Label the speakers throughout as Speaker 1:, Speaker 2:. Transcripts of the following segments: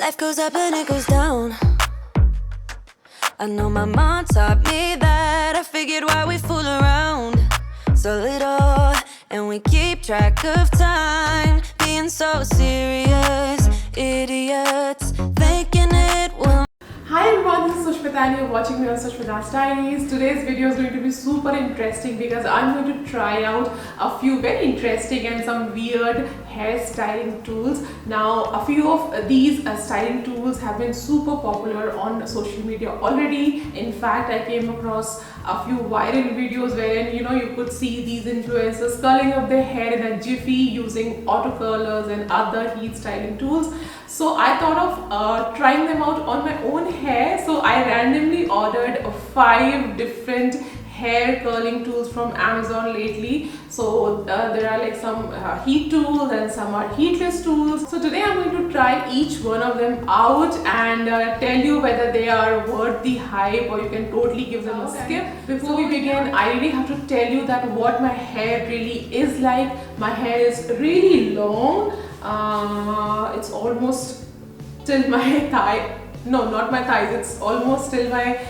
Speaker 1: Life goes up and it goes down. I know my mom taught me that. I figured why we fool around so little, and we keep track of time, being so serious, idiots, thinking it will.
Speaker 2: Hi everyone, this is Sushmita and you're watching me on Sushmita's Diaries. Today's video is going to be super interesting because I'm going to try out a few very interesting and some weird hair styling tools. Now, a few of these styling tools have been super popular on social media already. In fact, I came across a few viral videos wherein you could see these influencers curling up their hair in a jiffy using auto curlers and other heat styling tools. So I thought of trying them out on my own hair. So I randomly ordered 5 different hair curling tools from Amazon lately. So there are like some heat tools and some are heatless tools. So today I'm going to try each one of them out and tell you whether they are worth the hype or you can totally give them a skip. Before we begin, I really have to tell you that what my hair really is like. My hair is really long. It's almost till my thigh. No, not my thighs. It's almost till my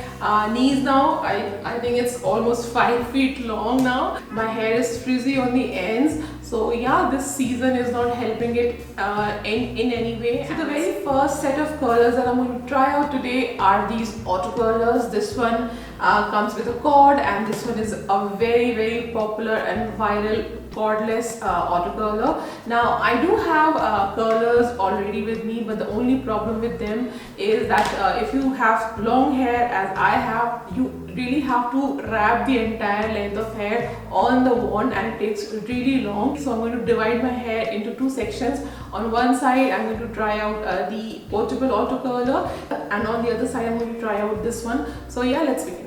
Speaker 2: knees now. I think it's almost 5 feet long now. My hair is frizzy on the ends. So yeah, this season is not helping it in any way. So the very first set of curlers that I'm going to try out today are these auto curlers. This one comes with a cord, and this one is a very popular and viral cordless auto curler. Now I do have curlers already with me, but the only problem with them is that if you have long hair as I have, you really have to wrap the entire length of hair on the wand and it takes really long. So I'm going to divide my hair into 2 sections. On one side I'm going to try out the portable auto curler, and on the other side I'm going to try out this one. So yeah, let's begin.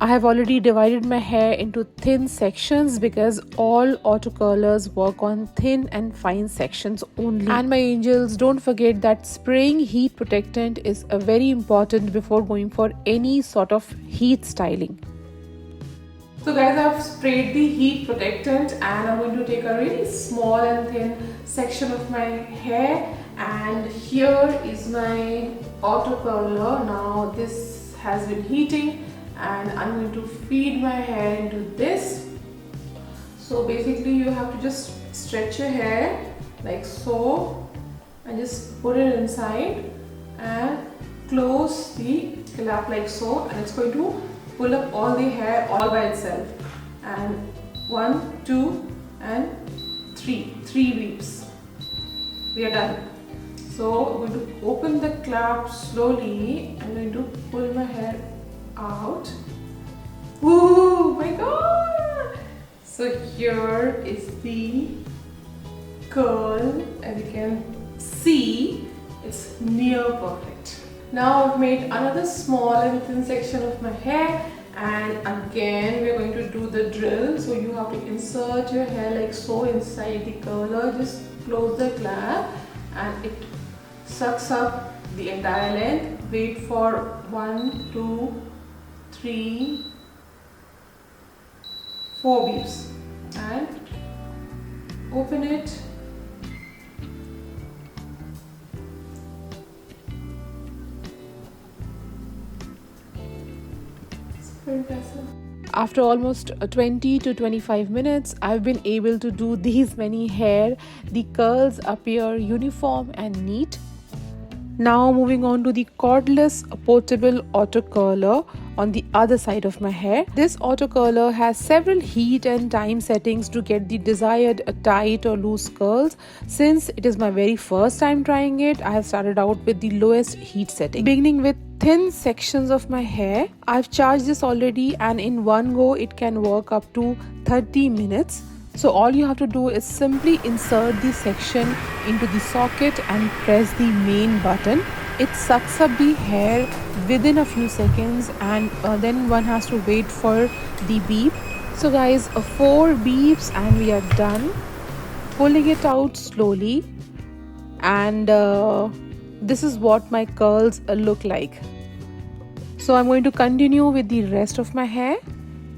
Speaker 2: I have already divided my hair into thin sections because all auto curlers work on thin and fine sections only. And my angels, don't forget that spraying heat protectant is very important before going for any sort of heat styling. So guys, I've sprayed the heat protectant and I'm going to take a really small and thin section of my hair, and here is my auto curler. Now this has been heating and I'm going to feed my hair into this. So basically you have to just stretch your hair like so and just put it inside and close the clip like so, and it's going to pull up all the hair all by itself. And 1, 2 and 3 weaves. We are done. So I'm going to open the clip slowly. I'm going to pull my hair out. Oh my god! So here is the curl. As you can see, it's near perfect. Now I've made another small and thin section of my hair, and again we're going to do the drill. So you have to insert your hair like so inside the curler. Just close the clamp and it sucks up the entire length. Wait for 1, 2, 3, 4 weaves and open it. Super impressive. After almost 20 to 25 minutes, I've been able to do these many hair. The curls appear uniform and neat. Now moving on to the cordless portable auto curler on the other side of my hair. This auto curler has several heat and time settings to get the desired tight or loose curls. Since it is my very first time trying it, I have started out with the lowest heat setting. Beginning with thin sections of my hair, I've charged this already, and in one go it can work up to 30 minutes. So all you have to do is simply insert the section into the socket and press the main button. It sucks up the hair within a few seconds, and then one has to wait for the beep. So guys, 4 beeps and we are done. Pulling it out slowly, and this is what my curls look like. So I'm going to continue with the rest of my hair.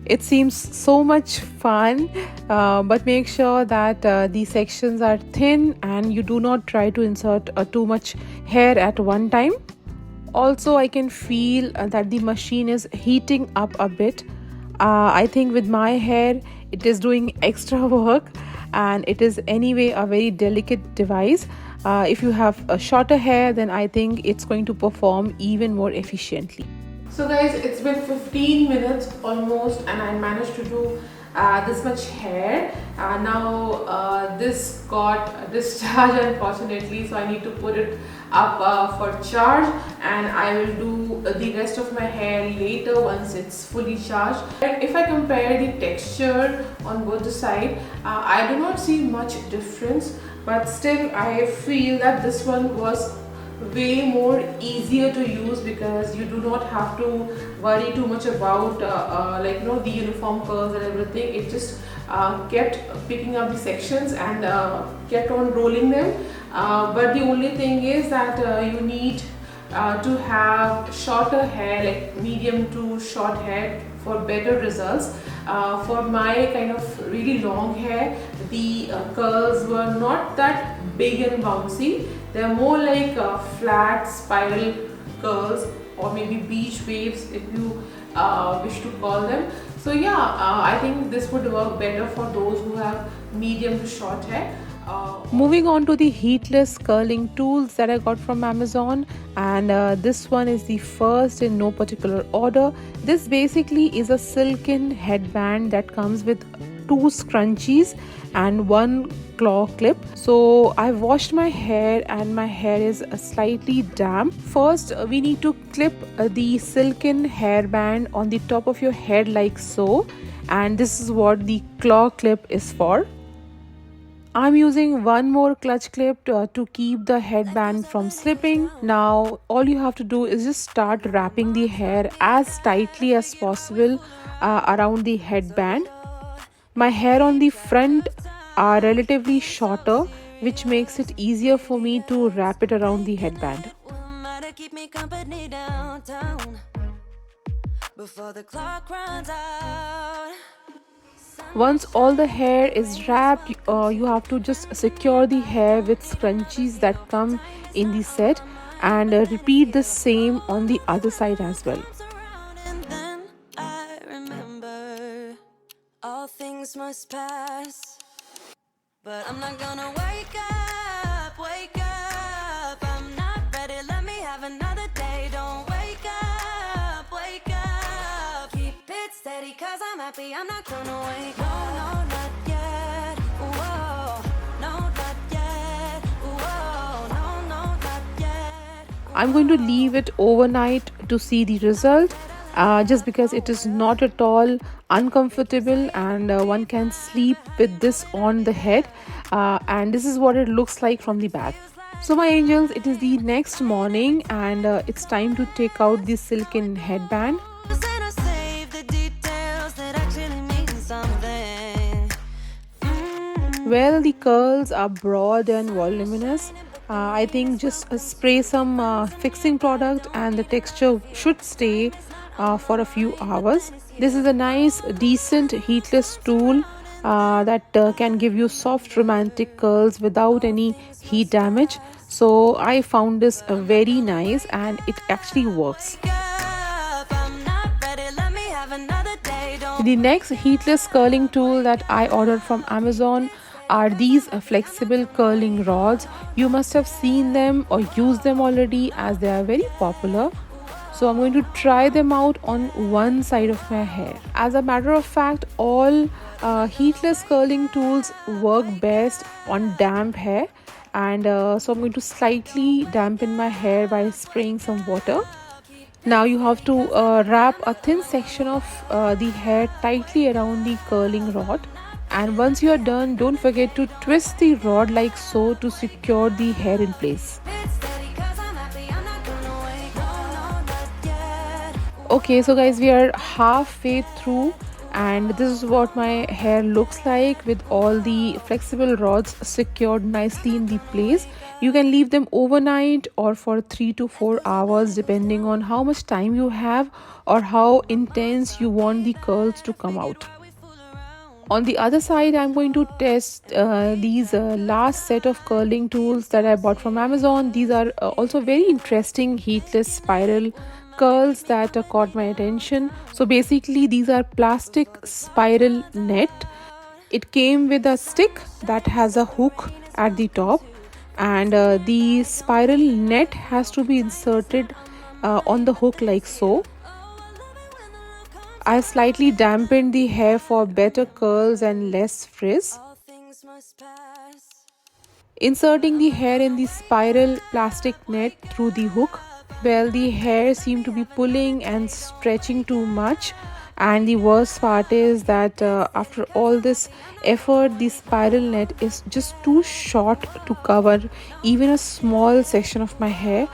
Speaker 2: It seems so much fun, but make sure that these sections are thin and you do not try to insert too much hair at one time. Also, I can feel that the machine is heating up a bit. I think with my hair, it is doing extra work, and it is anyway a very delicate device. If you have a shorter hair, then I think it's going to perform even more efficiently. So guys, it's been 15 minutes almost and I managed to do this much hair. Now this got discharged unfortunately, so I need to put it up for charge, and I will do the rest of my hair later once it's fully charged. And if I compare the texture on both the side, I do not see much difference, but still I feel that this one was way more easier to use because you do not have to worry too much about the uniform curls and everything. It just kept picking up the sections and kept on rolling them, but the only thing is that you need to have shorter hair, like medium to short hair, for better results. For my kind of really long hair, the curls were not that big and bouncy. They're more like flat spiral curls, or maybe beach waves if you wish to call them. So yeah, I think this would work better for those who have medium to short hair. Moving on to the heatless curling tools that I got from Amazon, and this one is the first in no particular order. This basically is a silken headband that comes with 2 scrunchies and 1 claw clip. So I washed my hair and my hair is slightly damp. First we need to clip the silken hairband on the top of your head like so, and this is what the claw clip is for. I'm using 1 more clutch clip to keep the headband from slipping. Now all you have to do is just start wrapping the hair as tightly as possible around the headband. My hair on the front are relatively shorter, which makes it easier for me to wrap it around the headband.
Speaker 1: Keep me company downtown before the clock runs out.
Speaker 2: Once all the hair is wrapped, you have to just secure the hair with scrunchies that come in the set, and repeat the same on the other side as well.
Speaker 1: All things must pass, but I'm not gonna wake up. I'm not ready, let me have another day. Don't wake up. Keep it steady, cause I'm happy, I'm not gonna wake up. No, not yet. Whoa, no, not yet. Whoa, no, not yet.
Speaker 2: I'm going to leave it overnight to see the result. Just because it is not at all uncomfortable, and one can sleep with this on the head, and this is what it looks like from the back. So my angels, it is the next morning, and it's time to take out the silken headband. Well, the curls are broad and voluminous. I think just spray some fixing product and the texture should stay for a few hours. This is a nice, decent heatless tool that can give you soft, romantic curls without any heat damage. So I found this very nice, and it actually works. The next heatless curling tool that I ordered from Amazon are these flexible curling rods. You must have seen them or used them already, as they are very popular. So I'm going to try them out on one side of my hair. As a matter of fact, all heatless curling tools work best on damp hair, and so I'm going to slightly dampen my hair by spraying some water. Now you have to wrap a thin section of the hair tightly around the curling rod, and once you are done, don't forget to twist the rod like so to secure the hair in place. Okay, so guys, we are halfway through, and this is what my hair looks like with all the flexible rods secured nicely in the place. You can leave them overnight or for 3 to 4 hours depending on how much time you have or how intense you want the curls to come out. On the other side, I'm going to test these last set of curling tools that I bought from Amazon. These are also very interesting heatless spiral curls that caught my attention. So basically, these are plastic spiral net. It came with a stick that has a hook at the top, and the spiral net has to be inserted on the hook like so. I slightly dampened the hair for better curls and less frizz. Inserting the hair in the spiral plastic net through the hook, well, the hair seemed to be pulling and stretching too much. And the worst part is that after all this effort, the spiral net is just too short to cover even a small section of my hair.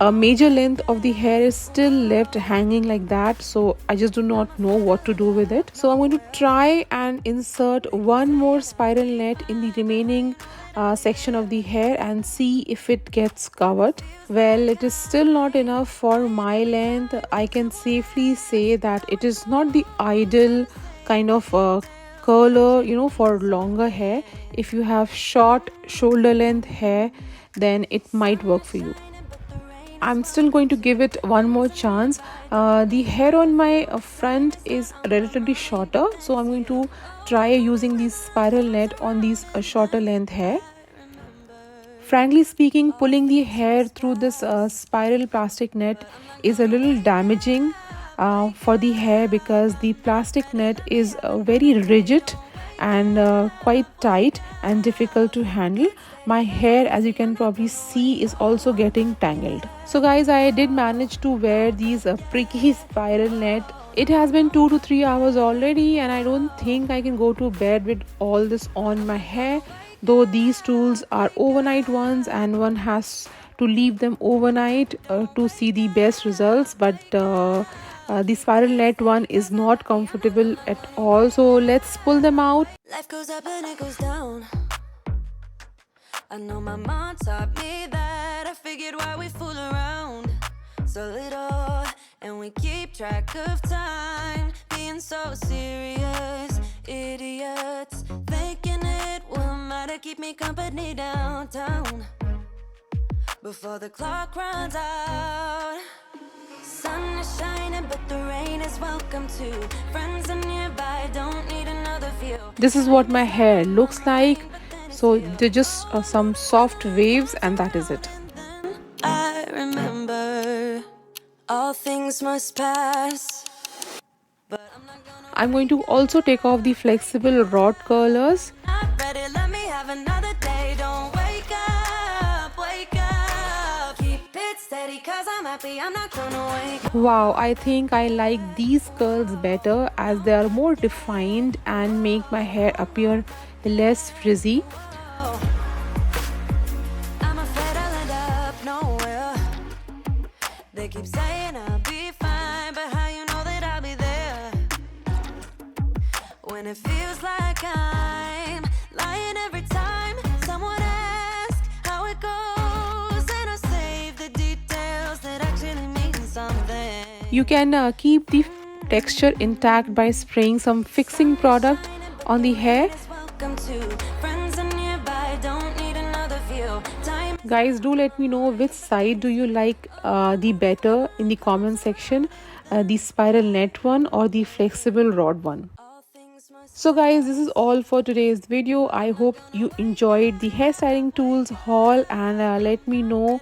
Speaker 2: A major length of the hair is still left hanging like that, so I just do not know what to do with it. So I'm going to try and insert one more spiral net in the remaining section of the hair and see if it gets covered. Well, it is still not enough for my length. I can safely say that it is not the ideal kind of curler, for longer hair. If you have short shoulder length hair, then it might work for you. I'm still going to give it one more chance. The hair on my front is relatively shorter, so I'm going to try using this spiral net on these shorter length hair. Frankly speaking, pulling the hair through this spiral plastic net is a little damaging for the hair because the plastic net is very rigid and quite tight and difficult to handle. My hair, as you can probably see, is also getting tangled. So guys, I did manage to wear these pricky spiral net. It has been 2 to 3 hours already, and I don't think I can go to bed with all this on my hair, though these tools are overnight ones and one has to leave them overnight to see the best results. But the spiral net one is not comfortable at all, so let's pull them out.
Speaker 1: Life goes up and it goes down. I know my mom taught me that. I figured why we fool around so little, and we keep track of time, being so serious. Idiots thinking it will matter, keep me company downtown before the clock runs out. Sun is shining, but the rain is welcome too. Friends are nearby, don't need another view.
Speaker 2: This is what my hair looks like. So they're just some soft waves, and that is it.
Speaker 1: I remember all things must pass, but I'm not gonna.
Speaker 2: I'm going to also take off the flexible rod curlers.
Speaker 1: Not ready, let me have another day. Don't wake up. Keep it steady, cause I'm happy, I'm not gonna wake up.
Speaker 2: Wow, I think I like these curls better as they are more defined and make my hair appear less frizzy.
Speaker 1: I'm afraid I'll end up nowhere. They keep saying I'll be fine, but how you know that I'll be there when it feels like I'm lying every time someone asks how it goes, and I save the details that actually mean something.
Speaker 2: You can keep the texture intact by spraying some fixing product on the hair.
Speaker 1: Welcome to friends are nearby, don't need another view. Time.
Speaker 2: Guys, do let me know which side do you like the better in the comment section, the spiral net one or the flexible rod one. So guys, this is all for today's video. I hope you enjoyed the hairstyling tools haul, and let me know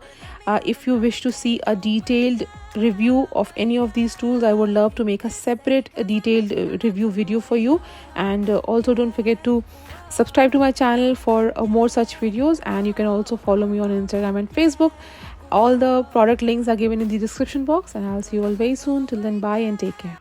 Speaker 2: if you wish to see a detailed review of any of these tools. I would love to make a separate detailed review video for you. And also don't forget to subscribe to my channel for more such videos, and you can also follow me on Instagram and Facebook. All the product links are given in the description box, and I'll see you all very soon. Till then, bye and take care.